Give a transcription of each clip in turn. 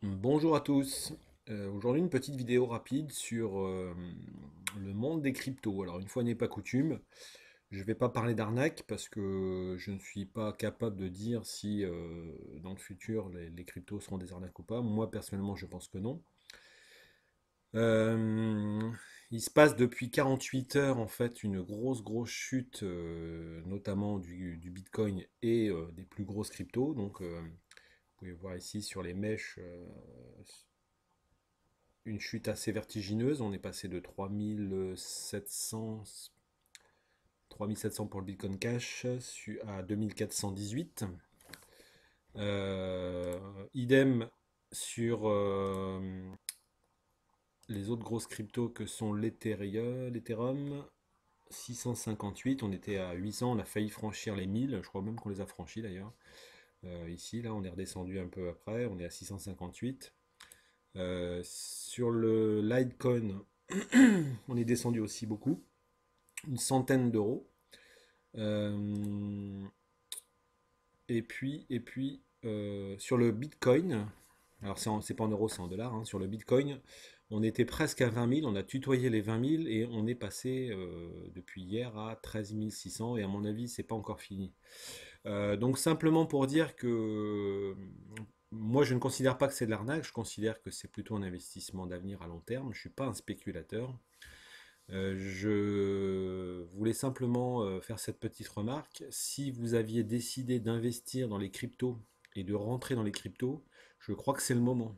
Bonjour à tous. Aujourd'hui une petite vidéo rapide sur le monde des cryptos. Alors une fois n'est pas coutume, je ne vais pas parler d'arnaque parce que je ne suis pas capable de dire si dans le futur les cryptos seront des arnaques ou pas. Moi personnellement je pense que non. Euh, il se passe depuis 48 heures en fait une grosse chute, notamment du Bitcoin et des plus grosses cryptos. Donc vous pouvez voir ici sur les mèches une chute assez vertigineuse. On est passé de 3700 pour le Bitcoin Cash à 2418. Euh, idem sur les autres grosses cryptos que sont l'Ethereum. 658, on était à 800, on a failli franchir les 1000, je crois même qu'on les a franchis d'ailleurs. Ici, là, on est redescendu un peu après, on est à 658. Sur le Litecoin, on est descendu aussi beaucoup, une centaine d'euros. Euh, sur le Bitcoin, alors c'est pas en euros, c'est en dollars, hein, sur le Bitcoin, on était presque à 20 000, on a tutoyé les 20 000 et on est passé depuis hier à 13 600 et à mon avis, c'est pas encore fini. Donc simplement pour dire que moi je ne considère pas que c'est de l'arnaque, je considère que c'est plutôt un investissement d'avenir à long terme, je ne suis pas un spéculateur. Je voulais simplement faire cette petite remarque. Si vous aviez décidé d'investir dans les cryptos et de rentrer dans les cryptos, je crois que c'est le moment.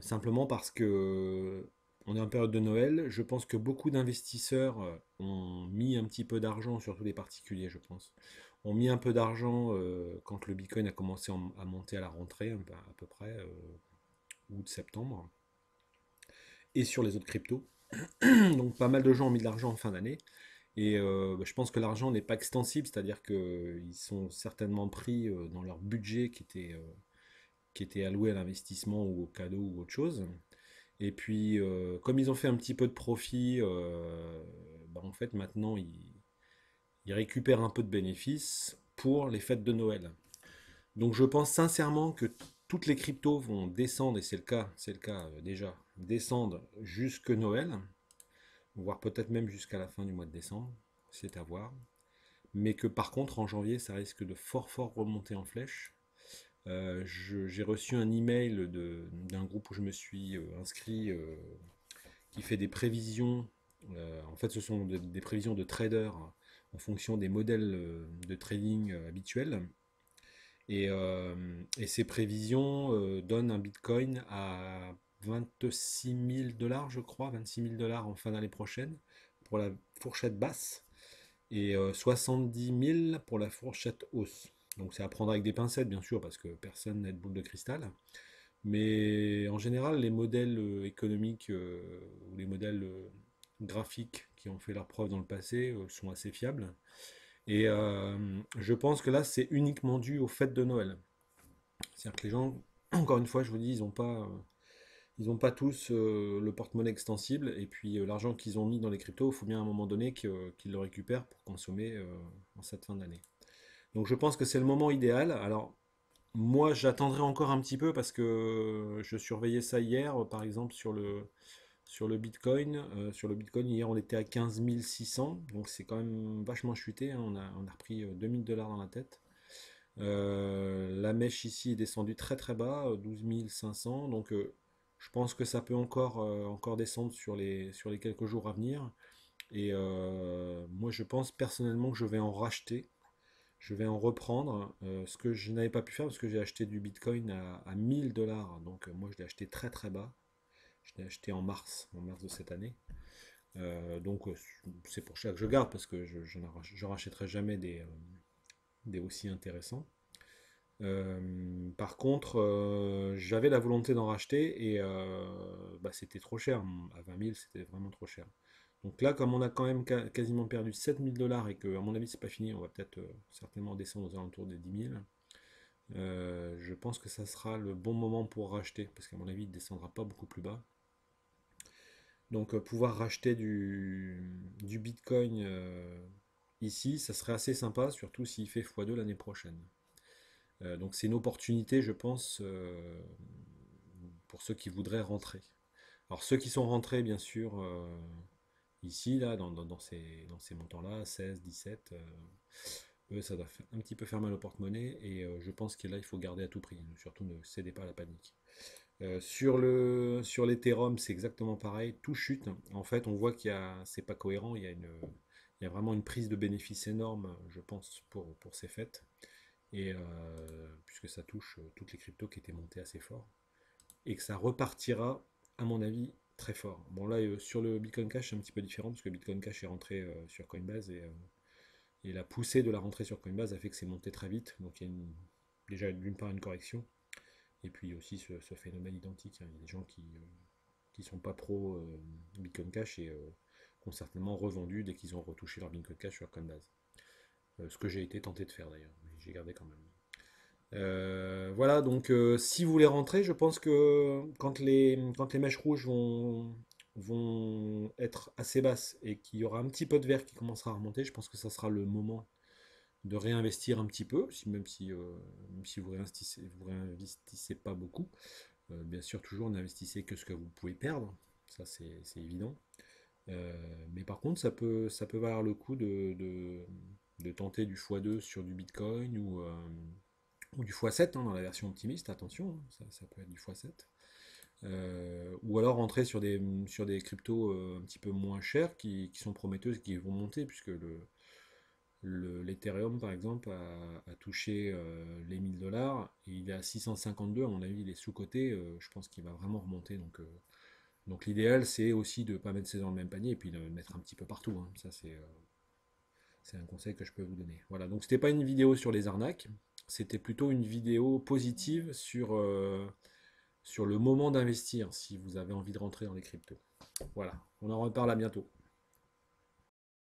Simplement parce que on est en période de Noël. Je pense que beaucoup d'investisseurs ont mis un petit peu d'argent, surtout les particuliers, je pense, ont mis un peu d'argent quand le Bitcoin a commencé à monter à la rentrée, à peu près août-septembre, et sur les autres cryptos. Donc pas mal de gens ont mis de l'argent en fin d'année. Et je pense que l'argent n'est pas extensible, c'est-à-dire qu'ils sont certainement pris dans leur budget qui était alloué à l'investissement ou au cadeau ou autre chose. Et puis, comme ils ont fait un petit peu de profit, en fait, maintenant, ils récupèrent un peu de bénéfices pour les fêtes de Noël. Donc, je pense sincèrement que toutes les cryptos vont descendre, et c'est le cas déjà, descendre jusque Noël, voire peut-être même jusqu'à la fin du mois de décembre, c'est à voir. Mais que par contre, en janvier, ça risque de fort remonter en flèche. J'ai reçu un email d'un groupe où je me suis inscrit qui fait des prévisions. En fait, ce sont des prévisions de traders en fonction des modèles de trading habituels. Et ces prévisions donnent un Bitcoin à 26 000 dollars, je crois, 26 000 dollars en fin d'année prochaine pour la fourchette basse et 70 000 pour la fourchette hausse. Donc c'est à prendre avec des pincettes, bien sûr, parce que personne n'a de boule de cristal. Mais en général, les modèles économiques ou les modèles graphiques qui ont fait leur preuve dans le passé sont assez fiables. Et je pense que là, c'est uniquement dû au fait de Noël. C'est-à-dire que les gens, encore une fois, je vous dis, ils ont pas tous le porte-monnaie extensible. Et puis l'argent qu'ils ont mis dans les cryptos, il faut bien à un moment donné qu'ils le récupèrent pour consommer en cette fin d'année. Donc je pense que c'est le moment idéal. Alors moi, j'attendrai encore un petit peu parce que je surveillais ça hier, par exemple, sur le Bitcoin. Sur le Bitcoin, hier, on était à 15 600, donc c'est quand même vachement chuté, hein. On a repris 2000 dollars dans la tête. La mèche ici est descendue très bas, 12 500, donc je pense que ça peut encore descendre sur les quelques jours à venir. Et moi, je pense personnellement que je vais en racheter. Je vais en reprendre ce que je n'avais pas pu faire parce que j'ai acheté du Bitcoin à 1000 dollars. Donc moi je l'ai acheté très bas. Je l'ai acheté en mars de cette année. Donc c'est pour ça que je garde parce que je rachèterai jamais des aussi intéressants. Par contre, j'avais la volonté d'en racheter et c'était trop cher. À 20 000, c'était vraiment trop cher. Donc là, comme on a quand même quasiment perdu 7000 dollars et que, à mon avis, c'est pas fini, on va peut-être certainement descendre aux alentours des 10 000. Je pense que ça sera le bon moment pour racheter parce qu'à mon avis, il ne descendra pas beaucoup plus bas. Donc, pouvoir racheter du Bitcoin ici, ça serait assez sympa, surtout s'il fait x2 l'année prochaine. Donc c'est une opportunité, je pense, pour ceux qui voudraient rentrer. Alors ceux qui sont rentrés, bien sûr, ici, là, dans ces montants-là, 16, 17, eux, ça doit un petit peu faire mal au porte-monnaie, et je pense que là, il faut garder à tout prix. Surtout, ne cédez pas à la panique. Sur l'Ethereum, c'est exactement pareil, tout chute. En fait, on voit c'est pas cohérent, il y a vraiment une prise de bénéfice énorme, je pense, pour ces fêtes. Et puisque ça touche toutes les cryptos qui étaient montées assez fort. Et que ça repartira, à mon avis, très fort. Bon, là, sur le Bitcoin Cash, c'est un petit peu différent, parce que Bitcoin Cash est rentré sur Coinbase, et la poussée de la rentrée sur Coinbase a fait que c'est monté très vite. Donc il y a déjà d'une part une correction, et puis aussi ce phénomène identique, hein. Il y a des gens qui sont pas pro Bitcoin Cash et qui ont certainement revendu dès qu'ils ont retouché leur Bitcoin Cash sur Coinbase. Ce que j'ai été tenté de faire d'ailleurs, mais j'ai gardé quand même. Voilà, donc si vous voulez rentrer, je pense que quand les mèches rouges vont être assez basses et qu'il y aura un petit peu de vert qui commencera à remonter, je pense que ça sera le moment de réinvestir un petit peu, même si vous réinvestissez pas beaucoup. Bien sûr, toujours n'investissez que ce que vous pouvez perdre, ça c'est évident. Mais par contre, ça peut valoir le coup de tenter du x2 sur du Bitcoin ou du x7 hein, dans la version optimiste, attention, hein, ça peut être du x7. Ou alors rentrer sur des cryptos un petit peu moins chers qui sont prometteuses, qui vont monter, puisque l'Ethereum par exemple a touché les 1000 $, et il est à 652, à mon avis il est sous-coté, je pense qu'il va vraiment remonter, donc l'idéal c'est aussi de ne pas mettre ses dans le même panier et puis de mettre un petit peu partout, hein. Ça c'est un conseil que je peux vous donner. Voilà, donc c'était pas une vidéo sur les arnaques, c'était plutôt une vidéo positive sur le moment d'investir si vous avez envie de rentrer dans les cryptos. Voilà, on en reparle à bientôt.